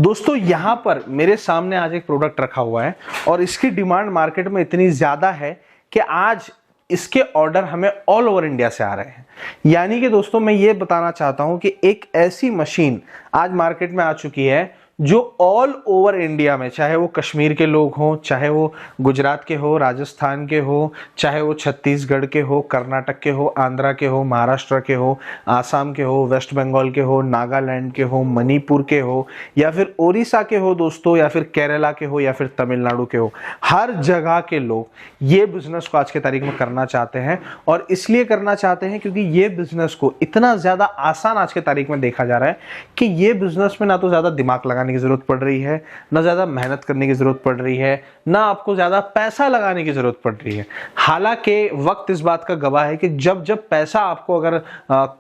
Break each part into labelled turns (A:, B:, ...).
A: दोस्तों यहाँ पर मेरे सामने आज एक प्रोडक्ट रखा हुआ है और इसकी डिमांड मार्केट में इतनी ज्यादा है कि आज इसके ऑर्डर हमें ऑल ओवर इंडिया से आ रहे हैं। यानी कि दोस्तों मैं ये बताना चाहता हूं कि एक ऐसी मशीन आज मार्केट में आ चुकी है जो ऑल ओवर इंडिया में, चाहे वो कश्मीर के लोग हों, चाहे वो गुजरात के हो, राजस्थान के हो, चाहे वो छत्तीसगढ़ के हो, कर्नाटक के हो, आंध्रा के हो, महाराष्ट्र के हो, आसाम के हो, वेस्ट बंगाल के हो, नागालैंड के हो, मणिपुर के हो, या फिर ओडिशा के हो दोस्तों, या फिर केरला के हो, या फिर तमिलनाडु के हो, हर जगह के लोग ये बिजनेस को आज के तारीख में करना चाहते हैं। और इसलिए करना चाहते हैं क्योंकि ये बिजनेस को इतना ज्यादा आसान आज के तारीख में देखा जा रहा है कि ये बिजनेस में ना तो ज्यादा दिमाग लगाने की जरूरत पड़ रही है, ना ज्यादा मेहनत करने की जरूरत पड़ रही है, ना आपको ज्यादा पैसा लगाने की जरूरत पड़ रही है। हालांकि वक्त इस बात का गवाह है कि जब जब पैसा आपको अगर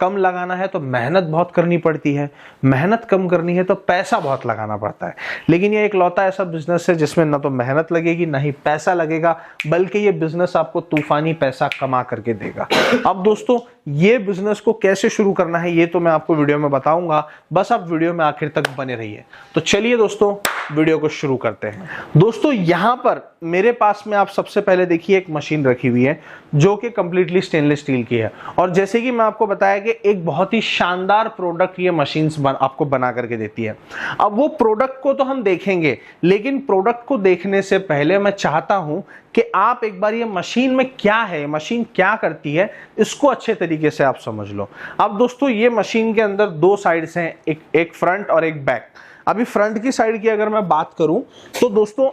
A: कम लगाना है तो मेहनत बहुत करनी पड़ती है, मेहनत कम करनी है तो पैसा बहुत लगाना पड़ता है। लेकिन ये एक लौता ऐसा बिजनेस है जिसमें ना तो मेहनत लगेगी ना ही पैसा लगेगा, बल्कि ये बिजनेस आपको तूफानी पैसा कमा करके देगा। अब दोस्तों ये बिजनेस को कैसे शुरू करना है ये तो मैं आपको वीडियो में बताऊंगा, बस आप वीडियो में आखिर तक बने रहिए। तो चलिए दोस्तों वीडियो को शुरू करते हैं। दोस्तों यहां पर मेरे पास में आप सबसे पहले देखिए एक मशीन रखी हुई है जो कि कंप्लीटली स्टेनलेस स्टील की है, और जैसे कि मैं आपको बताया कि एक बहुत ही शानदार प्रोडक्ट ये मशीन्स आपको बना करके देती है। अब वो प्रोडक्ट को तो हम देखेंगे, लेकिन प्रोडक्ट को देखने से पहले मैं चाहता हूं कि आप एक बार ये मशीन में क्या है, मशीन क्या करती है, इसको अच्छे तरीके से आप समझ लो। अब दोस्तों ये मशीन के अंदर दो साइड्स हैं, एक फ्रंट और एक बैक। अभी फ्रंट की साइड की अगर मैं बात करूं तो दोस्तों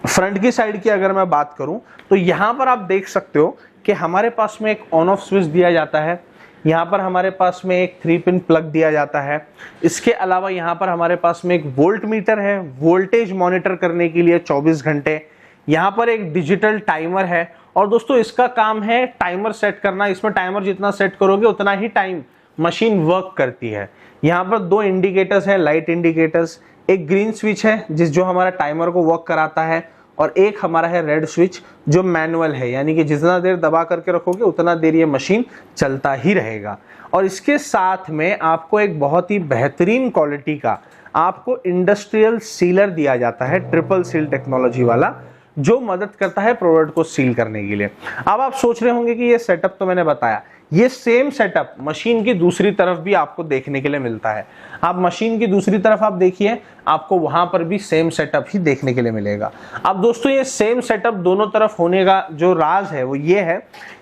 A: फ्रंट की साइड की अगर मैं बात करूं तो यहां पर आप देख सकते हो कि हमारे पास में एक ऑन ऑफ स्विच दिया जाता है, यहाँ पर हमारे पास में एक 3 पिन प्लग दिया जाता है। इसके अलावा यहाँ पर हमारे पास में एक वोल्ट मीटर है, वोल्टेज मॉनिटर करने के लिए 24 घंटे। यहाँ पर एक डिजिटल टाइमर है, और दोस्तों इसका काम है टाइमर सेट करना। इसमें टाइमर जितना सेट करोगे उतना ही टाइम मशीन वर्क करती है। यहाँ पर दो इंडिकेटर्स हैं, लाइट इंडिकेटर्स। एक ग्रीन स्विच है जो हमारा टाइमर को वर्क कराता है, और एक हमारा है रेड स्विच जो मैनुअल है, यानी कि जितना देर दबा करके रखोगे उतना देर ये मशीन चलता ही रहेगा। और इसके साथ में आपको एक बहुत ही बेहतरीन क्वालिटी का आपको इंडस्ट्रियल सीलर दिया जाता है, ट्रिपल सील टेक्नोलॉजी वाला, जो मदद करता है प्रोडक्ट को सील करने के लिए। अब आप सोच रहे होंगे कि ये सेटअप तो मैंने बताया, ये सेम सेटअप मशीन की दूसरी तरफ भी आपको देखने के लिए मिलता है। आप मशीन की दूसरी तरफ आप देखिए, आपको वहां पर भी सेम सेटअप ही देखने के लिए मिलेगा। अब दोस्तों ये सेम सेटअप दोनों तरफ होने का जो राज है वो ये है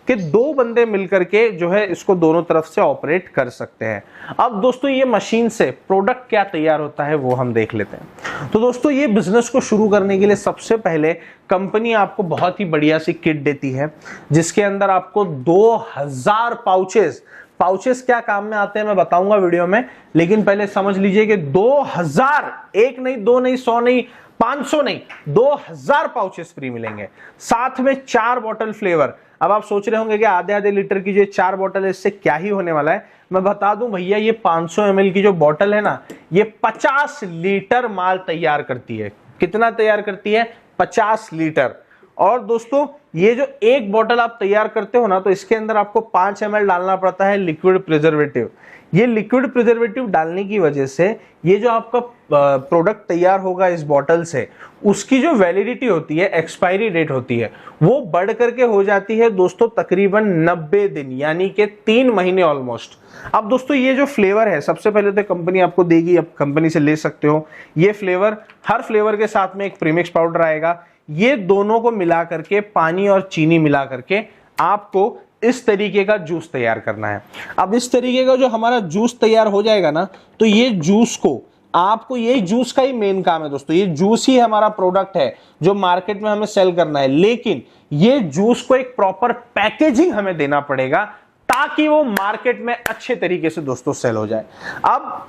A: कि दो बंदे मिलकर के जो है इसको दोनों तरफ से ऑपरेट कर सकते हैं। अब दोस्तों ये मशीन से प्रोडक्ट क्या तैयार होता है वो हम देख लेते हैं। तो दोस्तों ये बिजनेस को शुरू करने के लिए सबसे पहले कंपनी आपको बहुत ही बढ़िया सी किट देती है, जिसके अंदर आपको 2000 पाउचेस क्या काम में आते हैं मैं बताऊंगा वीडियो में, लेकिन पहले समझ लीजिए कि 2000, एक नहीं, दो नहीं, 100 नहीं, 500 नहीं, 2000 पाउचेस फ्री मिलेंगे। साथ में 4 बॉटल फ्लेवर। अब आप सोच रहे होंगे कि आधे आधे लीटर की जो 4 बॉटल है इससे क्या ही होने वाला है। मैं बता दूं भैया, ये 500 ml की जो बॉटल है ना, ये 50 लीटर माल तैयार करती है। कितना तैयार करती है? 50 लीटर। और दोस्तों ये जो एक बॉटल आप तैयार करते हो ना, तो इसके अंदर आपको 5 ml डालना पड़ता है लिक्विड प्रिजर्वेटिव। ये लिक्विड प्रिजर्वेटिव डालने की वजह से ये जो आपका प्रोडक्ट तैयार होगा इस बॉटल से, उसकी जो वैलिडिटी होती है, एक्सपायरी डेट होती है, वो बढ़ करके हो जाती है दोस्तों तकरीबन 90 दिन, यानी कि 3 महीने ऑलमोस्ट। अब दोस्तों ये जो फ्लेवर है, सबसे पहले तो कंपनी आपको देगी, अब कंपनी से ले सकते हो ये फ्लेवर। हर फ्लेवर के साथ में एक प्रीमिक्स पाउडर आएगा। ये दोनों को मिला करके, पानी और चीनी मिला करके आपको इस तरीके का जूस तैयार करना है। अब इस तरीके का जो हमारा जूस तैयार हो जाएगा ना, तो ये जूस को आपको, ये जूस का ही मेन काम है दोस्तों, ये जूस ही हमारा प्रोडक्ट है जो मार्केट में हमें सेल करना है। लेकिन ये जूस को एक प्रॉपर पैकेजिंग हमें देना पड़ेगा ताकि वो मार्केट में अच्छे तरीके से दोस्तों सेल हो जाए। अब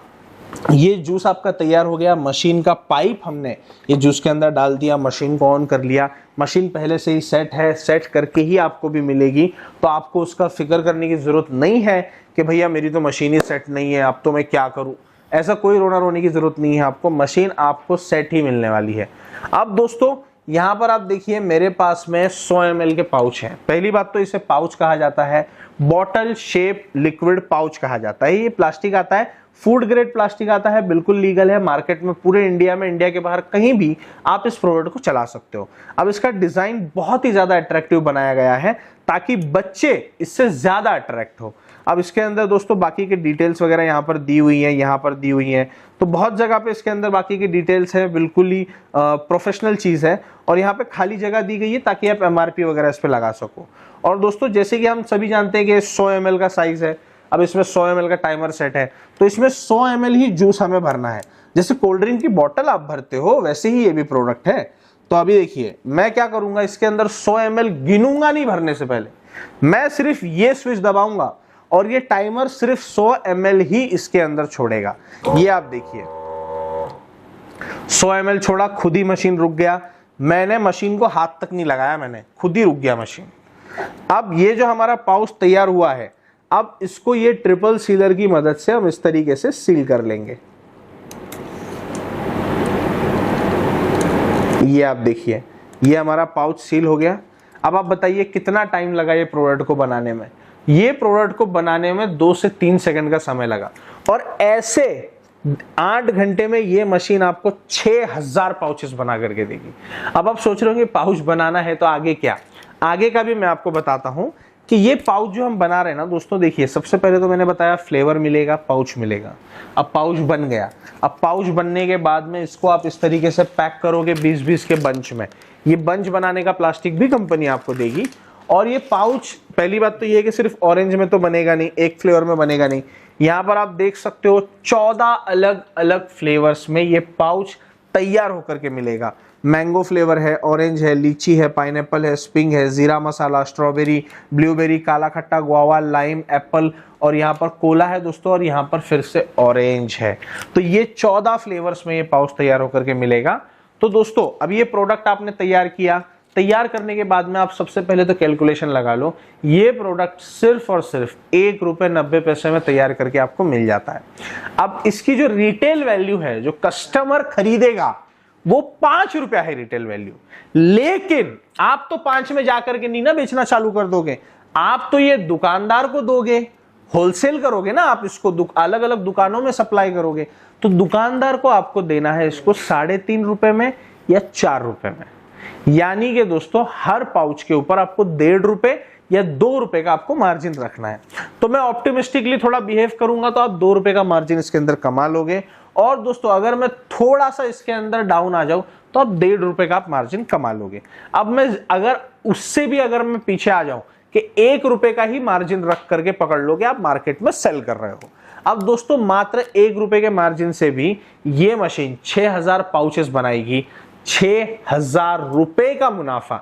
A: ये जूस आपका तैयार हो गया, मशीन का पाइप हमने ये जूस के अंदर डाल दिया, मशीन को ऑन कर लिया। मशीन पहले से ही सेट है, सेट करके ही आपको भी मिलेगी, तो आपको उसका फिक्र करने की जरूरत नहीं है कि भैया मेरी तो मशीन ही सेट नहीं है, अब तो मैं क्या करूं। ऐसा कोई रोना रोने की जरूरत नहीं है, आपको मशीन आपको सेट ही मिलने वाली है। अब दोस्तों यहाँ पर आप देखिए मेरे पास में 100 ml के पाउच हैं। पहली बात तो इसे पाउच कहा जाता है, बॉटल शेप लिक्विड पाउच कहा जाता है। ये प्लास्टिक आता है, फूड ग्रेड प्लास्टिक आता है, बिल्कुल लीगल है मार्केट में पूरे इंडिया में, इंडिया के बाहर कहीं भी आप इस प्रोडक्ट को चला सकते हो। अब इसका डिजाइन बहुत ही ज्यादा अट्रैक्टिव बनाया गया है ताकि बच्चे इससे ज्यादा अट्रैक्ट हो। अब इसके अंदर दोस्तों बाकी के डिटेल्स वगैरह यहाँ पर दी हुई हैं, यहाँ पर दी हुई हैं, तो बहुत जगह पे इसके अंदर बाकी की डिटेल्स है, बिल्कुल ही प्रोफेशनल चीज है। और यहाँ पे खाली जगह दी गई है ताकि आप MRP वगैरह इस पे लगा सको। और दोस्तों जैसे कि हम सभी जानते हैं कि 100 ml का साइज है, अब इसमें 100 ml का टाइमर सेट है, तो इसमें 100 ml ही जूस हमें भरना है। जैसे कोल्ड ड्रिंक की बोतल आप भरते हो वैसे ही ये भी प्रोडक्ट है। तो अभी देखिए मैं क्या करूंगा, इसके अंदर 100 ml गिनूंगा नहीं भरने से पहले, मैं सिर्फ ये स्विच दबाऊंगा और ये टाइमर सिर्फ 100 ml ही इसके अंदर छोड़ेगा। ये आप देखिए 100 ml छोड़ा, खुद ही मशीन रुक गया। मैंने मशीन को हाथ तक नहीं लगाया, मैंने खुद ही रुक गया मशीन। अब ये जो हमारा पाउच तैयार हुआ है, अब इसको ये ट्रिपल सीलर की मदद से हम इस तरीके से सील कर लेंगे। ये आप देखिए ये हमारा पाउच सील हो गया। अब आप बताइए कितना टाइम लगा ये प्रोडक्ट को बनाने में। ये प्रोडक्ट को बनाने में 2 से 3 सेकंड का समय लगा और ऐसे 8 घंटे में ये मशीन आपको 6000 पाउचेस बना करके देगी। अब आप सोच रहे होंगे पाउच बनाना है तो आगे क्या, आगे का भी मैं आपको बताता हूं कि ये पाउच जो हम बना रहे हैं ना दोस्तों, देखिए सबसे पहले तो मैंने बताया फ्लेवर मिलेगा, पाउच मिलेगा। अब पाउच बन गया, अब पाउच बनने के बाद में इसको आप इस तरीके से पैक करोगे 20-20 के बंच में। ये बंच बनाने का प्लास्टिक भी कंपनी आपको देगी। और ये पाउच, पहली बात तो ये है कि सिर्फ ऑरेंज में तो बनेगा नहीं, एक फ्लेवर में बनेगा नहीं। यहाँ पर आप देख सकते हो 14 अलग अलग फ्लेवर्स में ये पाउच तैयार होकर के मिलेगा। मैंगो फ्लेवर है, ऑरेंज है, लीची है, पाइनएप्पल है, स्प्रिंग है, जीरा मसाला, स्ट्रॉबेरी, ब्लूबेरी, काला खट्टा, गुआवा, लाइम, एप्पल और यहाँ पर कोला है दोस्तों, और यहाँ पर फिर से ऑरेंज है। तो ये 14 फ्लेवर्स में ये पाउच तैयार होकर के मिलेगा। तो दोस्तों अब ये प्रोडक्ट आपने तैयार किया, तैयार करने के बाद में आप सबसे पहले तो कैलकुलेशन लगा लो, ये प्रोडक्ट सिर्फ और सिर्फ ₹1.90 में तैयार करके आपको मिल जाता है। अब इसकी जो रिटेल वैल्यू है, जो कस्टमर खरीदेगा वो ₹5 है रिटेल वैल्यू। लेकिन आप तो 5 में जाकर के नहीं ना बेचना चालू कर दोगे, आप तो ये दुकानदार को दोगे, होलसेल करोगे ना आप इसको, अलग अलग दुकानों में सप्लाई करोगे। तो दुकानदार को आपको देना है इसको ₹3.5 में या ₹4 में। यानी कि दोस्तों हर पाउच के ऊपर आपको ₹1.5 या ₹2 का आपको मार्जिन रखना है। तो मैं ऑप्टिमिस्टिकली थोड़ा बिहेव करूंगा तो आप ₹2 का मार्जिन इसके अंदर कमा लोगे। और दोस्तों अगर मैं थोड़ा सा इसके अंदर डाउन आ जाऊं तो आप ₹1.5 का आप मार्जिन कमा लोगे। अब मैं अगर उससे भी अगर मैं पीछे आ जाऊं कि ₹1 का ही मार्जिन रख करके पकड़ लोगे, आप मार्केट में सेल कर रहे हो। अब दोस्तों मात्र ₹1 के मार्जिन से भी ये मशीन 6000 पाउचेस बनाएगी। ₹6000 का मुनाफा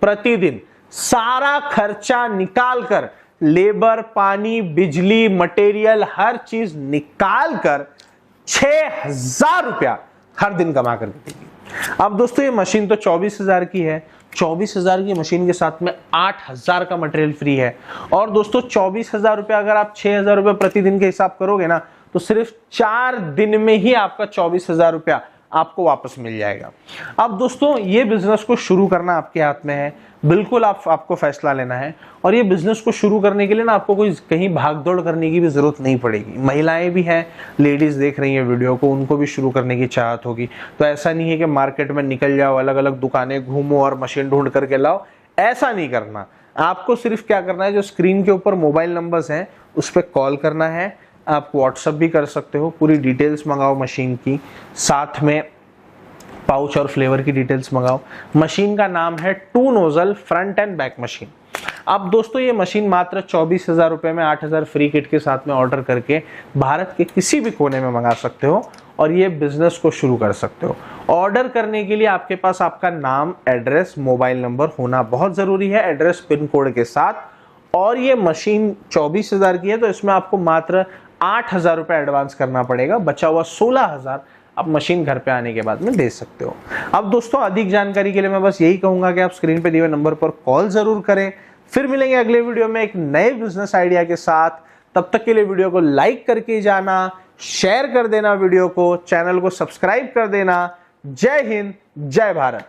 A: प्रतिदिन, सारा खर्चा निकाल कर, लेबर, पानी, बिजली, मटेरियल, हर चीज निकाल कर ₹6000 हर दिन कमा कर देगी। अब दोस्तों ये मशीन तो 24,000 की है, 24,000 की मशीन के साथ में 8,000 का मटेरियल फ्री है। और दोस्तों 24,000 अगर आप ₹6000 प्रतिदिन के हिसाब करोगे ना, तो सिर्फ 4 दिन में ही आपका ₹24,000 आपको वापस मिल जाएगा। अब दोस्तों ये बिजनेस को शुरू करना आपके हाथ में है, बिल्कुल आपको फैसला लेना है। और ये बिजनेस को शुरू करने के लिए ना आपको कोई कहीं भागदौड़ करने की भी जरूरत नहीं पड़ेगी। महिलाएं भी हैं, लेडीज देख रही हैं वीडियो को, उनको भी शुरू करने की चाहत होगी। तो ऐसा नहीं है कि मार्केट में निकल जाओ, अलग अलग दुकानें घूमो और मशीन ढूंढ करके लाओ, ऐसा नहीं करना। आपको सिर्फ क्या करना है, जो स्क्रीन के ऊपर मोबाइल नंबर्स हैं उस पर कॉल करना है। आप व्हाट्सएप भी कर सकते हो, पूरी डिटेल्स मंगाओ मशीन की, साथ में पाउच और फ्लेवर की डिटेल्स मंगाओ। मशीन का नाम है 2 nozzle front end back machine. अब दोस्तों ये मशीन मात्र 24,000 रुपए में 8,000 फ्री किट के साथ में ऑर्डर करके भारत के किसी भी कोने में मंगा सकते हो और ये बिजनेस को शुरू कर सकते हो। ऑर्डर करने के लिए आपके पास आपका नाम, एड्रेस, मोबाइल नंबर होना बहुत जरूरी है, एड्रेस पिन कोड के साथ। और ये मशीन 24,000 की है तो इसमें आपको मात्र 8,000 रुपए एडवांस करना पड़ेगा, बचा हुआ 16,000 आप मशीन घर पे आने के बाद में दे सकते हो। अब दोस्तों अधिक जानकारी के लिए मैं बस यही कहूंगा कि आप स्क्रीन पे दिए हुए नंबर पर कॉल जरूर करें। फिर मिलेंगे अगले वीडियो में एक नए बिजनेस आइडिया के साथ। तब तक के लिए वीडियो को लाइक करके जाना, शेयर कर देना, वीडियो को, चैनल को सब्सक्राइब कर देना। जय हिंद, जय भारत।